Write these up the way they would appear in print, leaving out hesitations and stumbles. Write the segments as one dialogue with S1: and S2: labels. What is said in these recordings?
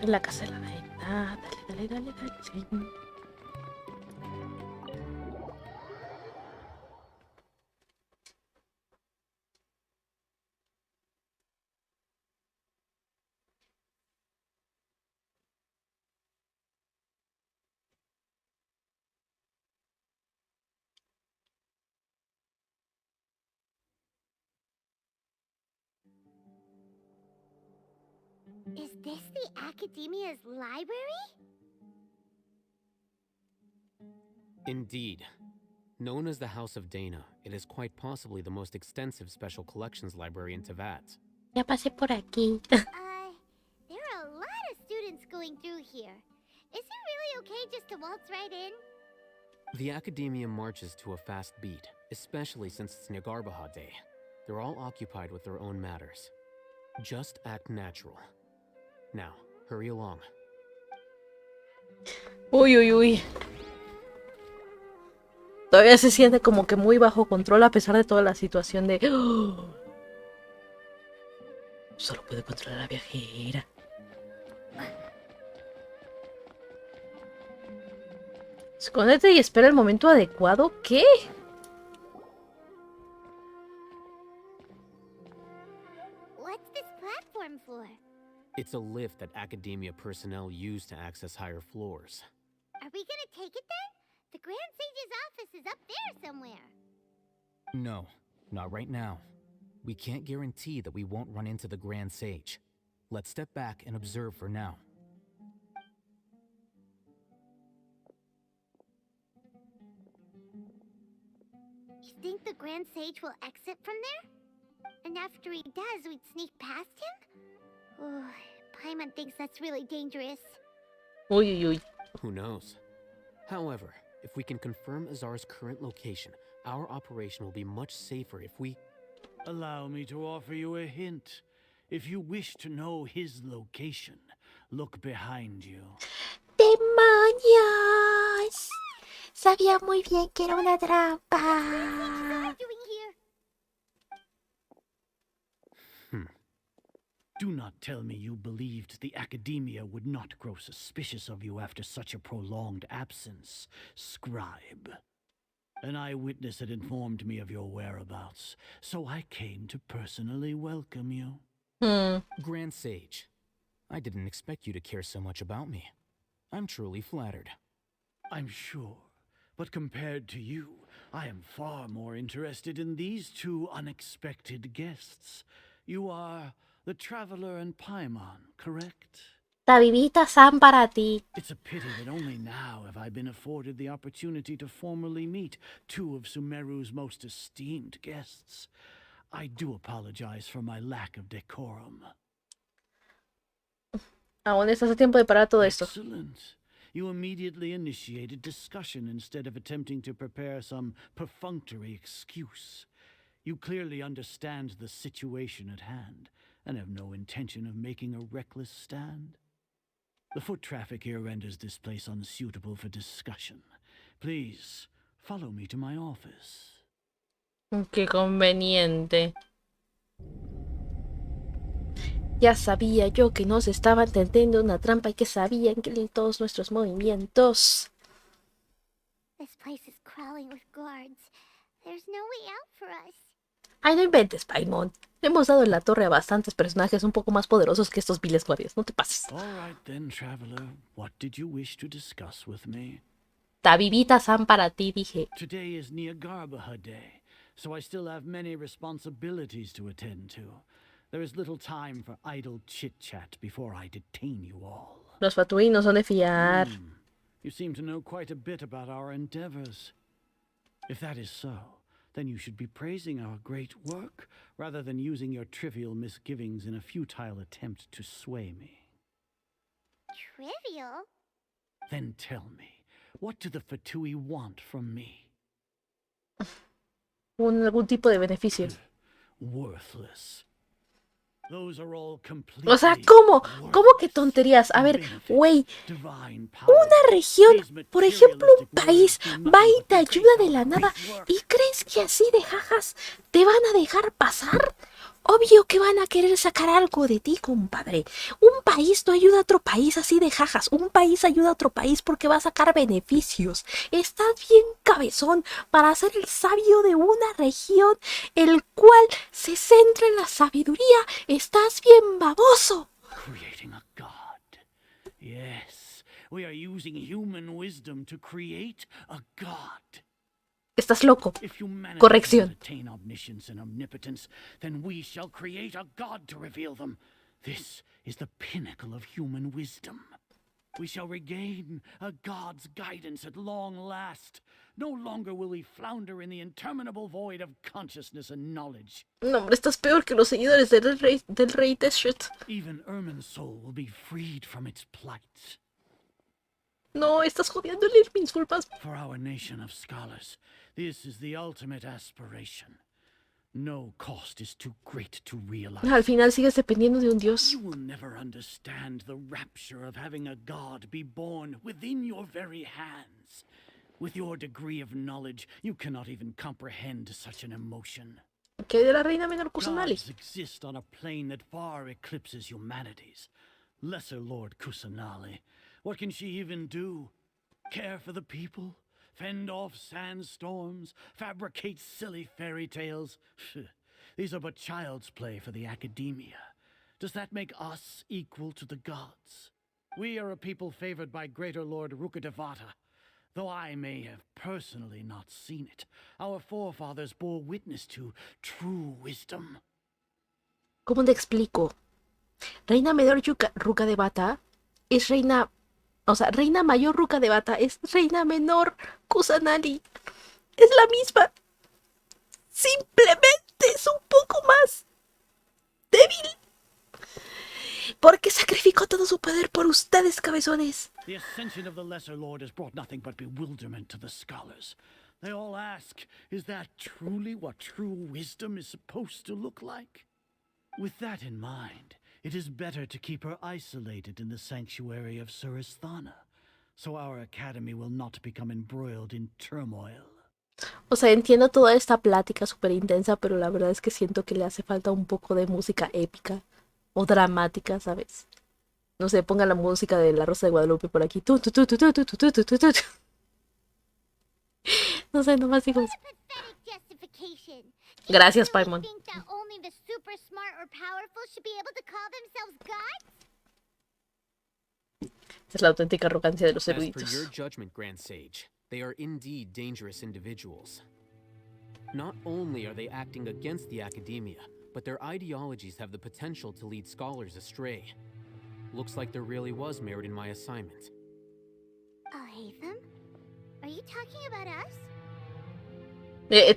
S1: En la casa de la reina. Dale. Sí.
S2: Is this the Academia's library?
S3: Indeed. Known as the House of Dana, it is quite possibly the most extensive special collections library in Teyvat.
S1: Ya pasé por aquí.
S2: There are a lot of students going through here. Is it really okay just to waltz right in?
S3: The Academia marches to a fast beat, especially since it's Nagarbaha Day. They're all occupied with their own matters. Just act natural. Now, hurry along.
S1: Uy. Todavía se siente como que muy bajo control a pesar de toda la situación de... ¡Oh! Solo puede controlar a la viajera. Escóndete y espera el momento adecuado. ¿Qué?
S2: What's this platform for?
S3: It's a lift that Academia personnel use to access higher floors.
S2: Are we gonna take it then? The Grand Sage's office is up there somewhere.
S4: No, not right now. We can't guarantee that we won't run into the Grand Sage. Let's step back and observe for now.
S2: You think the Grand Sage will exit from there? And after he does, we'd sneak past him? Oh, Paimon thinks that's really dangerous.
S1: Uy.
S3: Who knows? However, if we can confirm Azar's current location, our operation will be much safer if we...
S5: Allow me to offer you a hint. If you wish to know his location, look behind you.
S1: ¡Demonios! Sabía muy bien que era una trampa.
S2: What doing here?
S5: Do not tell me you believed the Academia would not grow suspicious of you after such a prolonged absence, scribe. An eyewitness had informed me of your whereabouts, so I came to personally welcome you.
S4: Grand Sage, I didn't expect you to care so much about me. I'm truly flattered.
S5: I'm sure, but compared to you, I am far more interested in these two unexpected guests. You are the Traveler and Paimon, correct?
S1: Tabibita San para ti.
S5: It's a pity that only now have I been afforded the opportunity to formally meet two of Sumeru's most esteemed guests. I do apologize for my lack of decorum.
S1: Aún estás a tiempo de parar todo esto.
S5: Excellent. You immediately initiated discussion instead of attempting to prepare some perfunctory excuse. You clearly understand the situation at hand and have no intention of making a reckless stand. The foot traffic here renders this place unsuitable for discussion. Please, follow me to my office.
S1: Qué conveniente. Ya sabía yo que nos estaban tendiendo una trampa y que sabían que todos nuestros movimientos.
S2: This place is crawling with guards. There's no way out for us.
S1: Ay, no inventes, Paimon. Le hemos dado en la torre a bastantes personajes un poco más poderosos que estos viles guardias. No te pases.
S5: All right then, traveler. What did you wish to discuss with me?
S1: Tabibita San para ti, dije.
S5: Today is Nagarbaha Day, so I still have many responsibilities to attend to. There is little time for idle chit-chat before I detain you all.
S1: Los fatuinos son de fiar.
S5: You seem to know quite a bit about our endeavors. If that is so, then you should be praising our great work rather than using your trivial misgivings in a futile attempt to sway me.
S2: Trivial?
S5: Then tell me, what do the Fatui want from me?
S1: Algún tipo de beneficio.
S5: Worthless. Those are all
S1: O sea,
S5: completely
S1: ¿cómo? ¿Cómo que
S5: worthless.
S1: tonterías? A ver,
S5: Benefits,
S1: güey,
S5: divine power,
S1: una región,
S5: these
S1: por ejemplo, un
S5: materialistic
S1: país,
S5: words do
S1: va y
S5: nothing
S1: te
S5: but
S1: ayuda
S5: trace
S1: de la
S5: our
S1: nada
S5: great work.
S1: y crees que así de jajas te van a dejar pasar. Obvio que van a querer sacar algo de ti, compadre. Un país no ayuda a otro país así de jajas. Un país ayuda a otro país porque va a sacar beneficios. Estás bien cabezón para ser el sabio de una región, el cual se centra en la sabiduría. Estás bien baboso.
S5: Creating a god. Yes, we are using human wisdom to create a god.
S1: Estás loco.
S5: If humanity
S1: Corrección.
S5: cannot attain omniscience and omnipotence, then we shall create a god to reveal them. This is the pinnacle of human wisdom. We shall regain a god's guidance at long last. No longer will we flounder in the interminable void of consciousness and knowledge.
S1: No, hombre, estás peor que los seguidores del rey Teshret.
S5: Even Ermin's soul will be freed from its plight.
S1: No, estás jodiéndole mis culpas.
S5: For our nation of scholars, this is the ultimate aspiration. No cost is too great to realize.
S1: Al final sigues dependiendo de un dios.
S5: You will never understand the rapture of having a god be born within your very hands. With your degree of knowledge, you cannot even comprehend such an emotion.
S1: ¿Qué hay de la reina menor Kusanali?
S5: Gods exist on a plane that far eclipses humanity's. Lesser Lord Kusanali, what can she even do? Care for the people? Fend off sandstorms? Fabricate silly fairy tales? These are but child's play for the academia. Does that make us equal to the gods? We are a people favored by Greater Lord Rukadevata. Though I may have personally not seen it, our forefathers bore witness to true wisdom.
S1: ¿Cómo te explico? Reina menor Rukadevata es reina... O sea, reina mayor Rukadevata es reina menor Kusanali. Es la misma. Simplemente es un poco más débil. Porque sacrificó todo su poder por ustedes, cabezones.
S5: The ascension of the Lesser Lord has brought nothing but bewilderment to the scholars. They all ask, is that truly what true wisdom is supposed to look like? With that in mind, it is better to keep her isolated in the sanctuary of Surasthana, so our academy will not become embroiled in turmoil.
S1: O sea, entiendo toda esta plática súper intensa, pero la verdad es que siento que le hace falta un poco de música épica o dramática, ¿sabes? No sé, ponga la música de La Rosa de Guadalupe por aquí. No sé, nomás digo. Gracias, Paimon. Es la auténtica arrogancia de los
S3: As per
S1: eruditos.
S3: your judgment, Grand Sage, they are indeed dangerous individuals. Not only are they acting against the academia, but their ideologies have the potential to lead scholars astray. Looks like there really was merit in my assignment.
S2: Hatham? Are you talking about us?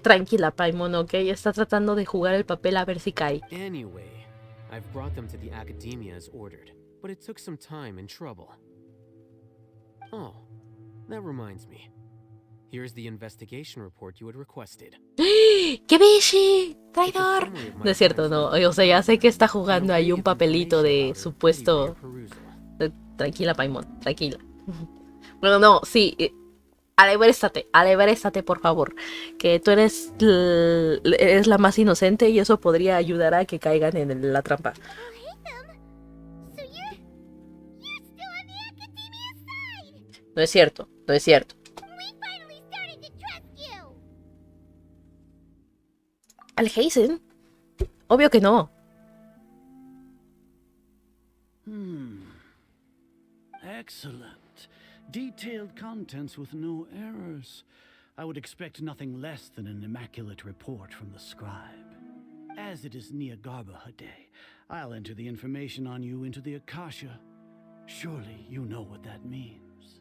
S1: Tranquila, Paimon, ¿ok? Está tratando de jugar el papel a ver si cae.
S3: Anyway, I've brought them to the academia as ordered, but it took some time and trouble. Oh, that reminds me. Here's the investigation report you had requested.
S1: ¡Qué bichi! ¡Traidor! No es cierto, no. O sea, ya sé que está jugando ahí un papelito de supuesto... Tranquila, Paimon, tranquila. Bueno, no, sí. Alebréstate, por favor. Que tú eres la más inocente y eso podría ayudar a que caigan en la trampa.
S2: So you're still on the academia side.
S1: No es cierto, no es cierto.
S2: We finally started to trust you.
S1: ¿Al Hazen? Obvio que no.
S5: Excellent. Detailed contents with no errors. I would expect nothing less than an immaculate report from the scribe. As it is Niagarbaha Day, I'll enter the information on you into the Akasha. Surely you know what that means.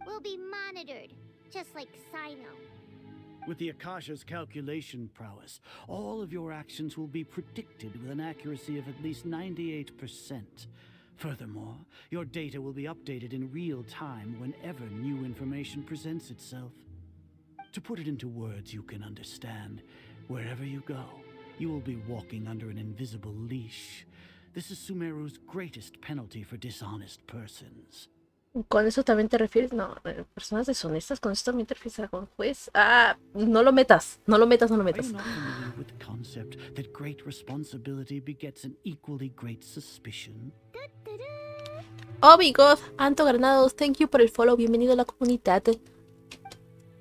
S2: We'll be monitored, just like Sino.
S5: With the Akasha's calculation prowess, all of your actions will be predicted with an accuracy of at least 98%. Furthermore, your data will be updated in real time whenever new information presents itself. To put it into words you can understand, wherever you go, you will be walking under an invisible leash. This is Sumeru's greatest penalty for dishonest persons.
S1: ¿Con eso también te refieres? No, personas deshonestas, ¿con eso también te refieres a un juez? Ah, no lo metas, no lo metas, no lo
S5: Are you
S1: metas.
S5: not familiar with the concept that great responsibility begets an equally great suspicion?
S1: Oh my god, Anto Granados, thank you por el follow, bienvenido a la comunidad.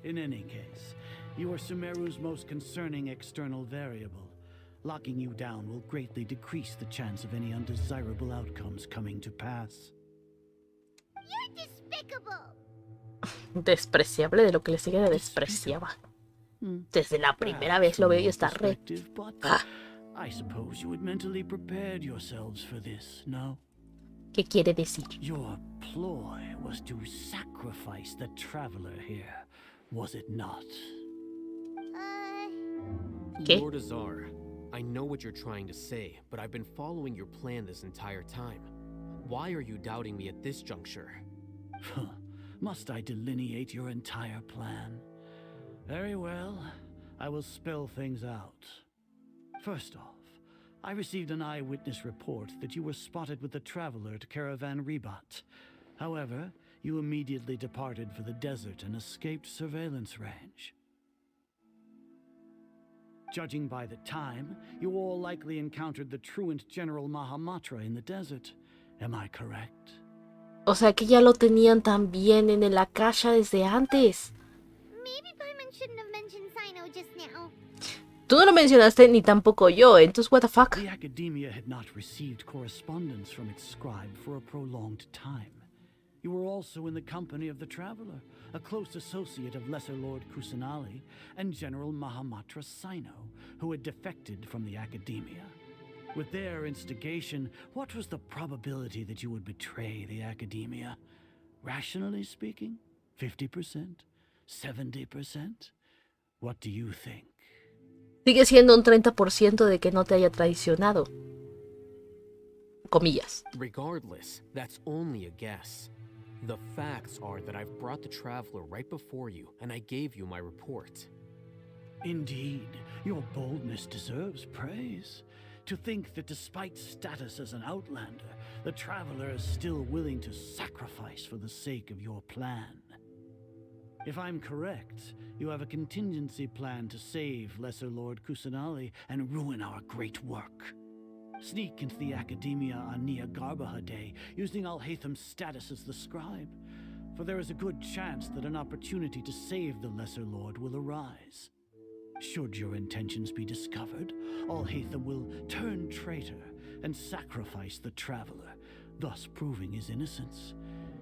S5: In any case, you are Sumeru's most concerning external variable. Locking you down will greatly decrease the chance of any undesirable outcomes coming to pass.
S2: You're despicable!
S1: Despreciable, de lo que le sigue de despreciaba. Desde la primera vez lo veo y está re... Ah,
S5: I suppose you had mentally prepared yourselves for this, no?
S1: ¿qué quiere decir?
S5: Your ploy was to sacrifice the traveler here, was it not?
S1: ¿Qué?
S3: Lord Azar, I know what you're trying to say, but I've been following your plan this entire time. Why are you doubting me at this juncture?
S5: Must I delineate your entire plan? Very well, I will spell things out. First off, I received an eyewitness report that you were spotted with the traveler to Caravan Rebat. However, you immediately departed for the desert and escaped surveillance range. Judging by the time, you all likely encountered the truant General Mahamatra in the desert. Am I correct?
S1: O sea que ya lo tenían también en el Akasha desde antes.
S2: Maybe Paimon shouldn't have mentioned Sino just now.
S1: Tú no lo mencionaste ni tampoco yo, entonces what the fuck.
S5: The Academia had not received correspondence from its scribe for a prolonged time. You were also in the company of the Traveler, a close associate of Lesser Lord Kusanali and General Mahamatra Sino, who had defected from the Academia. With their instigation, what was the probability that you would betray the Academia? Rationally speaking, 50%? 70%? What do you think?
S1: Sigue siendo un 30% de que no te haya traicionado. Comillas.
S3: Regardless, that's only a guess. The facts are that I've brought the Traveler right before you, and I gave you my report.
S5: Indeed, your boldness deserves praise. To think that despite status as an outlander, the Traveler is still willing to sacrifice for the sake of your plan. If I'm correct, you have a contingency plan to save Lesser Lord Kusanali and ruin our great work. Sneak into the Academia on Niagarbaha Day, using Alhaitham's status as the scribe, for there is a good chance that an opportunity to save the Lesser Lord will arise. Should your intentions be discovered, Alhaitham will turn traitor and sacrifice the Traveler, thus proving his innocence.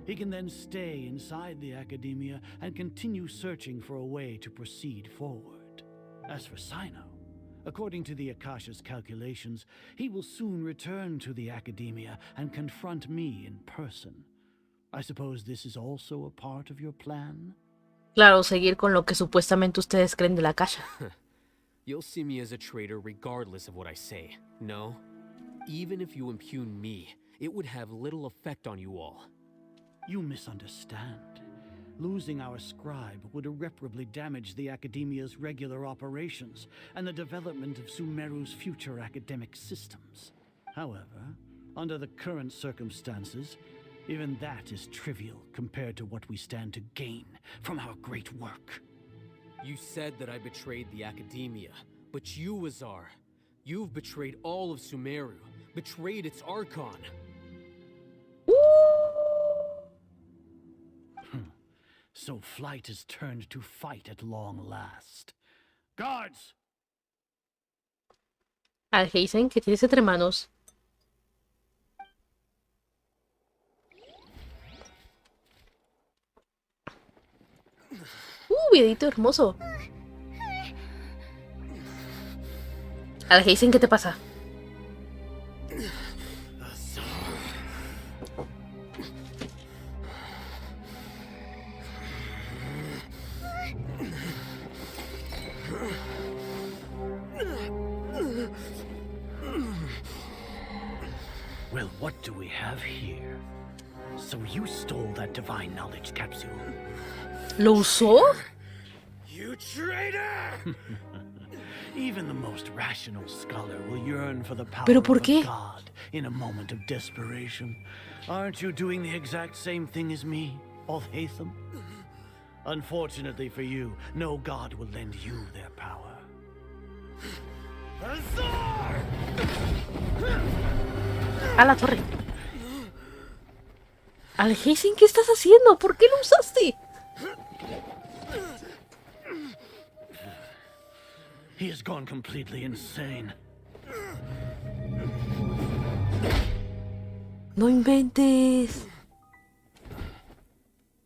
S5: He can then stay inside the Academia and continue searching for a way to proceed forward. As for Sino, according to the Akasha's calculations, he will soon return to the Academia and confront me in person. I suppose this is also a part of your plan?
S1: Claro, seguir con lo que supuestamente ustedes creen de la Akasha.
S3: You'll see me as a traitor regardless of what I say, no? Even if you impugn me, it would have little effect on you all.
S5: You misunderstand. Losing our scribe would irreparably damage the Academia's regular operations and the development of Sumeru's future academic systems. However, under the current circumstances, even that is trivial compared to what we stand to gain from our great work.
S3: You said that I betrayed the Academia, but you, Azar, you've betrayed all of Sumeru, betrayed its Archon.
S5: So flight has turned to fight at long last. Guards!
S1: Alhazen, que tienes entre manos. Videito hermoso. Alhazen, ¿qué te pasa?
S5: Well, what do we have here? So you stole that divine knowledge capsule?
S1: ¿Lo usó?
S3: You traitor!
S5: Even the most rational scholar will yearn for the power
S1: ¿Pero
S5: of
S1: por
S5: a
S1: qué?
S5: god in a moment of desperation. Aren't you doing the exact same thing as me, Alhaitham? Unfortunately for you, no god will lend you their power.
S1: A la torre. Alhaitham, ¿qué estás haciendo? ¿Por qué lo usaste?
S5: He has gone completely insane.
S1: No inventes.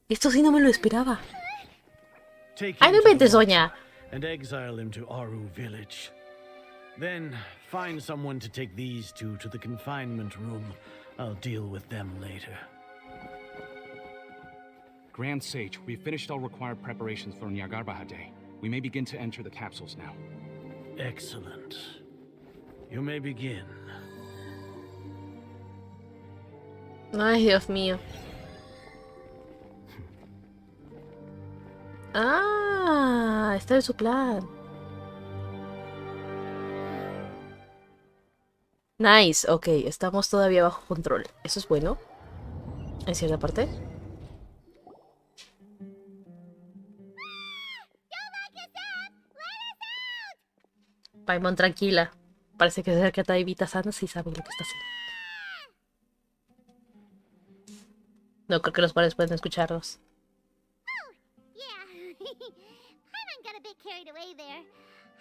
S1: Esto sí no me lo esperaba.
S5: Take
S1: Ay,
S5: him
S1: no
S5: to the
S1: inventes,
S5: Watcher
S1: doña.
S5: and exile him to Aru village. Then find someone to take these two to the confinement room. I'll deal with them later.
S6: Grand Sage, we've finished all required preparations for Nyagarbahad Day. We may begin to enter the capsules now.
S5: Excellent. You may begin.
S1: Ay, Dios mío. Ah, está en su plan. Nice, ok, estamos todavía bajo control. Eso es bueno. En cierta parte. Paimon, tranquila. Parece que se acerca a Taibita Sana si sabe lo que está haciendo. No creo que los padres puedan escucharnos.
S2: Yeah. Paimon got a bit carried away there.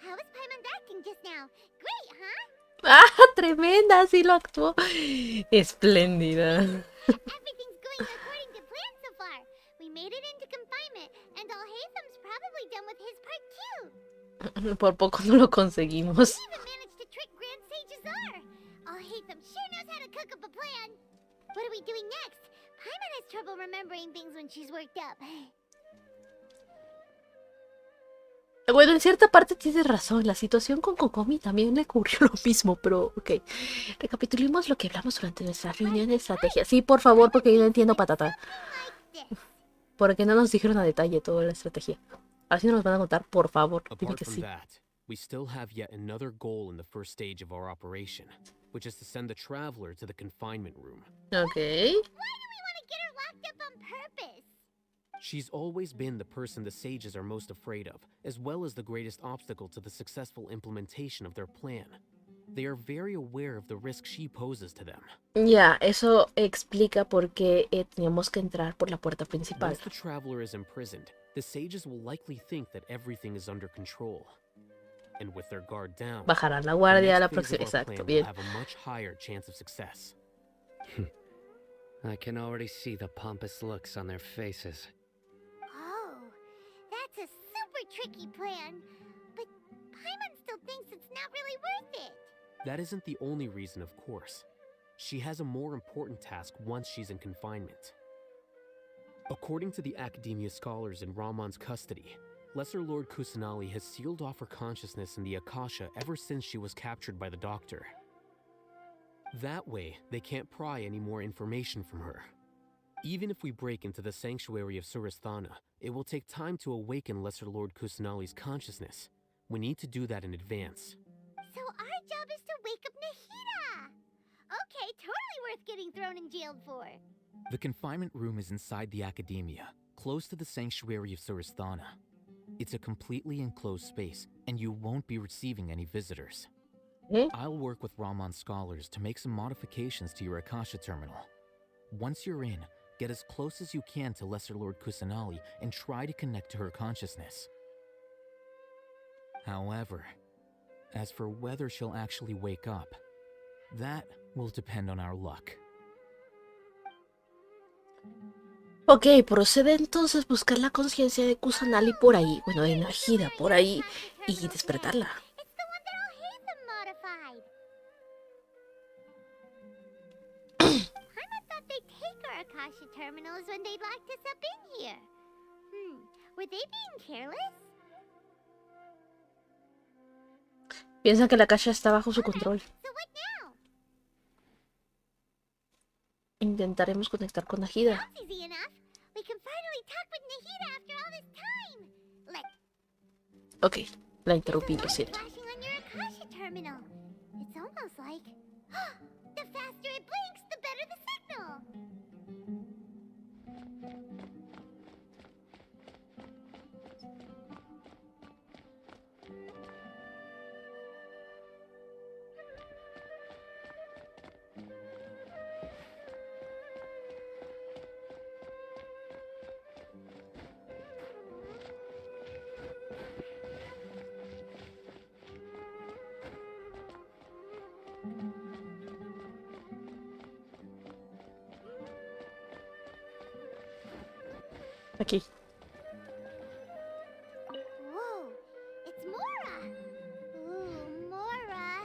S2: How was Paimon acting just now? Great, huh?
S1: ¡Ah! ¡Tremenda! Sí lo actuó. Espléndida.
S2: Everything's going according to plan so far. We made it into confinement, and Alhaitham's probably done with his part too.
S1: Por poco no lo conseguimos.
S2: We even managed to trick Grand Sage Azar. Alhaitham sure knows how to cook up a plan. What are we doing next? Paimon has trouble remembering things when she's worked up.
S1: Bueno, en cierta parte tienes razón. La situación con Kokomi también le ocurrió lo mismo, pero ok. Recapitulemos lo que hablamos durante nuestra reunión de estrategia. Sí, por favor, porque yo no entiendo patata.
S2: Like this.
S1: Porque no nos dijeron a detalle toda la estrategia. Así nos van a contar, por favor. Dime
S3: Apart
S1: que
S3: from
S1: sí.
S3: that, we still have yet another goal in the first stage of our operation, which is to send the traveler to the confinement room.
S1: Ok.
S2: Why do we want to get her locked up on purpose?
S3: She's always been the person the sages are most afraid of, as well as the greatest obstacle to the successful implementation of their plan. They are very aware of the risk she poses to them.
S1: Ya, eso explica por qué teníamos que entrar por la puerta principal.
S3: Once the traveler is imprisoned, the sages will likely think that everything is under control. And with their guard down,
S1: Bajarán la
S3: the
S1: guardia a la
S3: next phase
S1: próxima.
S3: of our
S1: Exacto,
S3: plan will
S1: bien.
S3: have a much higher chance of success.
S7: I can already see the pompous looks on their faces.
S2: Oh, that's a super tricky plan. But Paimon still thinks it's not really worth it.
S3: That isn't the only reason, of course. She has a more important task once she's in confinement. According to the Academia scholars in Ramon's custody, Lesser Lord Kusanali has sealed off her consciousness in the Akasha ever since she was captured by the Doctor. That way, they can't pry any more information from her. Even if we break into the sanctuary of Surasthana, it will take time to awaken Lesser Lord Kusanali's consciousness. We need to do that in advance.
S2: So our job is to wake up Nahida. Okay, totally worth getting thrown in jail for.
S4: The confinement room is inside the Academia, close to the sanctuary of Surasthana. It's a completely enclosed space, and you won't be receiving any visitors.
S1: Eh?
S4: I'll work with Ramon's scholars to make some modifications to your Akasha terminal. Once you're in, get as close as you can to Lesser Lord Kusanali and try to connect to her consciousness. However, as for whether she'll actually wake up, that will depend on our luck.
S1: Ok, procede entonces buscar la conciencia de Kusanali por ahí, bueno, de Nahida por ahí, y despertarla.
S2: It's the one that Alhaitham modified. Paimon thought they'd take our Akasha terminals when they locked us up in here. Were they being careless?
S1: Piensan que la caja está bajo su control.
S2: So what now?
S1: Intentaremos conectar con Nahida.
S2: That's easy enough. We can finally talk with Nahida after all this time. Let's
S1: Ok, la interrumpí, lo siento.
S2: flashing on terminal. It's almost like... the faster it blinks, the better the signal!
S1: Aquí.
S2: Whoa, it's Mora! Ooh, Mora!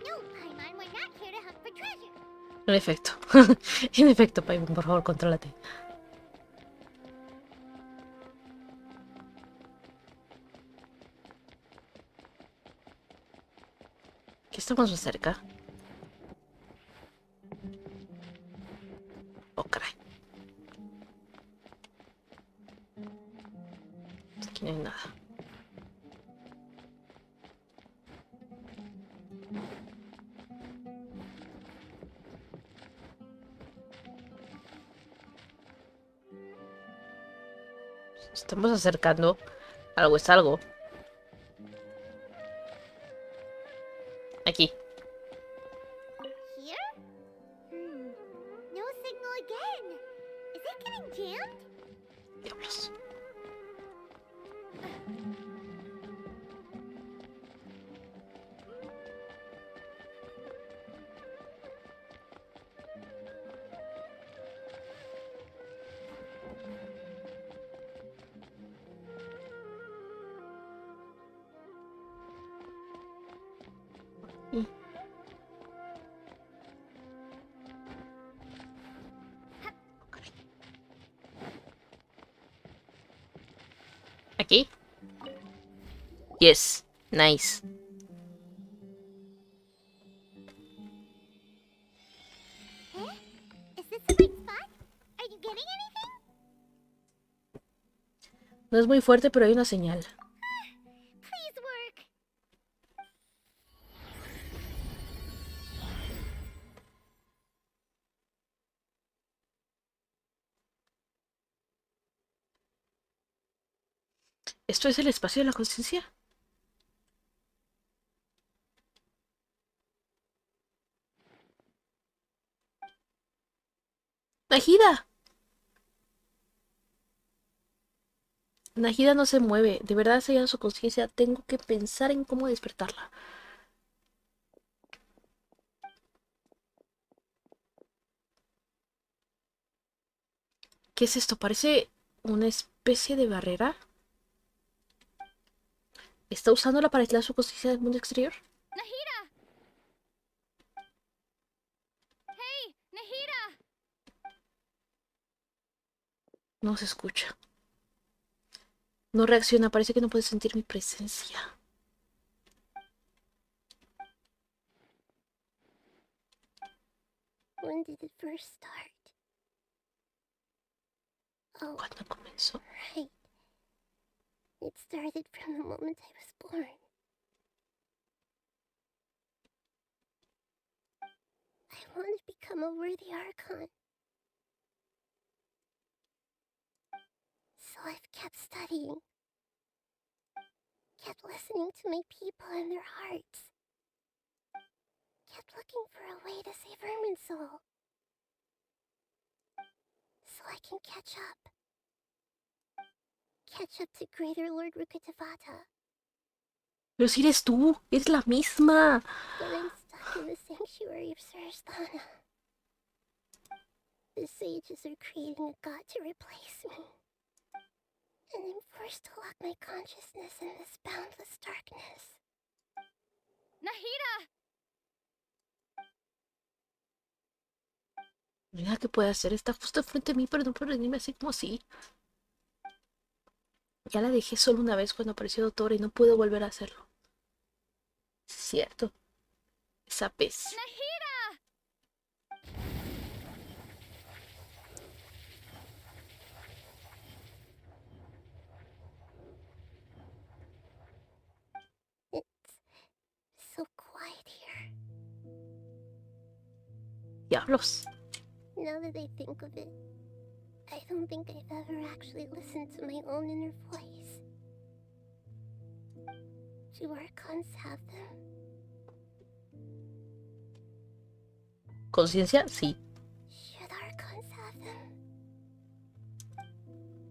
S2: No, Paimon, we're not here to hunt for treasure.
S1: En efecto. En efecto, Paimon, por favor, contrólate. Aquí estamos más cerca. Oh, caray. Aquí no hay nada. Estamos acercando. Algo es algo. Aquí.
S2: Here? No signal again. Is it getting jammed?
S1: Diablos. Aquí. Yes. Nice.
S2: Is this the right spot? Are you getting anything?
S1: No es muy fuerte, pero hay una señal.
S2: Please work.
S1: ¿Esto es el espacio de la conciencia? ¡Najida! Najida no se mueve. De verdad se llama su conciencia. Tengo que pensar en cómo despertarla. ¿Qué es esto? Parece una especie de barrera. ¿Está usándola para aislar su conciencia del mundo exterior?
S2: Nahida! Hey, Nahida!
S1: No se escucha. No reacciona. Parece que no puede sentir mi presencia.
S2: When did it first start? Oh,
S1: ¿Cuándo comenzó?
S2: right. It started from the moment I was born. I want to become a worthy Archon. So I've kept studying. Kept listening to my people and their hearts. Kept looking for a way to save Irminsul. So I can catch up. Catch up to Greater Lord Rukkhadevata.
S1: Pero si eres tú. Eres la misma.
S2: But I'm stuck in the sanctuary of Sarasthana. The sages are creating a god to replace me. And I'm forced to lock my consciousness in this boundless darkness. Nahida!
S1: Mira qué puede hacer. Está justo frente a mí, pero no puede venirme así como así. Ya la dejé solo una vez cuando apareció Doctora y no puedo volver a hacerlo. Es cierto. Esa pez.
S2: Nahida! It's
S1: Diablos.
S2: Now that I think of it, I don't think I've ever actually listened to my own inner voice. Do archons have them?
S1: ¿Conciencia? Sí.
S2: Should archons have them?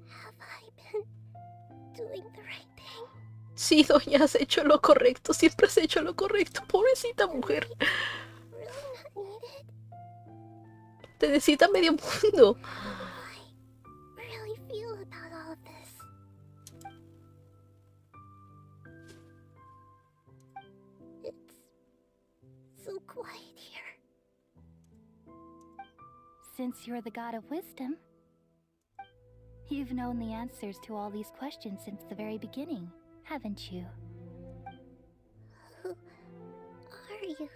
S2: Have I been doing the right thing?
S1: Sí, doña, has hecho lo correcto. Siempre has hecho lo correcto. Pobrecita mujer.
S2: Really not needed?
S1: Te necesita medio mundo.
S2: How do I really feel about all of this? It's so quiet here.
S8: Since you're the god of wisdom, you've known the answers to all these questions since the very beginning, haven't you?
S2: Who are you?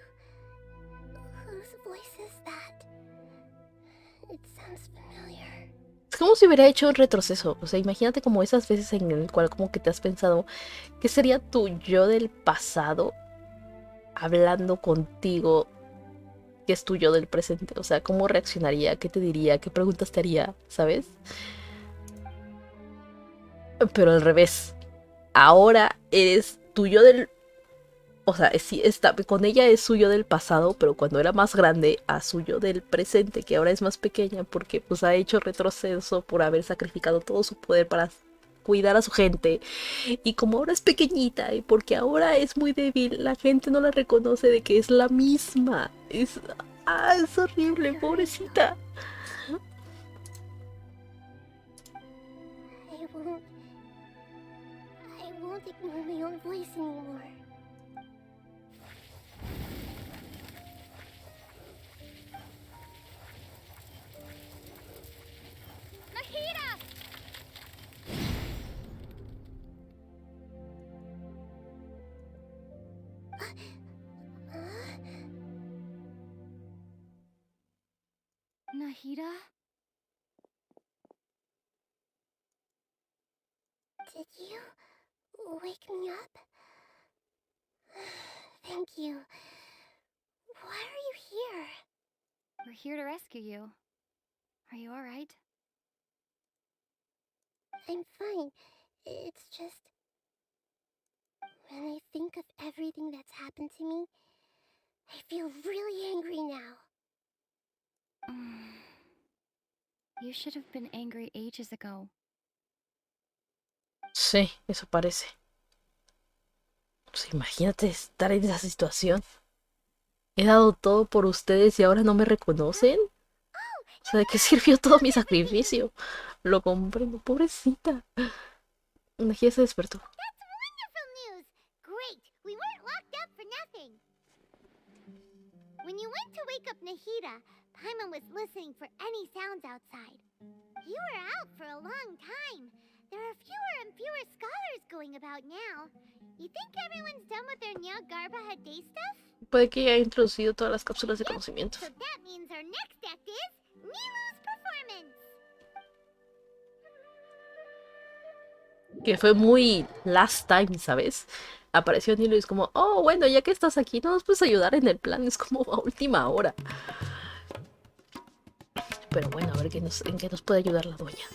S2: Whose voice is that? It sounds familiar.
S1: Es como si hubiera hecho un retroceso. O sea, imagínate como esas veces en el cual como que te has pensado que sería tu yo del pasado hablando contigo, que es tu yo del presente. O sea, cómo reaccionaría, qué te diría, qué preguntas te haría, ¿sabes? Pero al revés. Ahora eres tu yo del... O sea, sí, está, con ella es suyo del pasado, pero cuando era más grande, a suyo del presente, que ahora es más pequeña, porque pues ha hecho retroceso por haber sacrificado todo su poder para cuidar a su gente. Y como ahora es pequeñita y porque ahora es muy débil, la gente no la reconoce de que es la misma. Es horrible, pobrecita.
S2: I won't ignore my own voice anymore.
S8: Nahida?
S2: Did you wake me up? Thank you. Why are you here?
S8: We're here to rescue you. Are you alright?
S2: I'm fine. It's just... when I think of everything that's happened to me, I feel really angry now.
S8: You should have been angry ages ago.
S1: Sí, eso parece. Pues imagínate estar en esa situación. He dado todo por ustedes y ahora no me reconocen. O sea, ¿de qué sirvió todo mi sacrificio? Lo comprendo, pobrecita. Nahida se despertó.
S2: That's wonderful news! Great! We weren't locked up for nothing! When you went to wake up Nahida, Paimon was listening for any sounds outside. You were out for a long time. There are fewer and fewer scholars going about now. You think everyone's done with their Nyagarbha Day stuff?
S1: Puede que haya introducido todas las cápsulas de conocimiento.
S2: So that means our next act is Nilu's performance.
S1: Que fue muy last time, ¿sabes? Apareció Nilo y es como, oh, bueno, ya que estás aquí, no nos puedes ayudar en el plan. Es como a última hora. Pero bueno, a ver en qué nos puede ayudar la doña.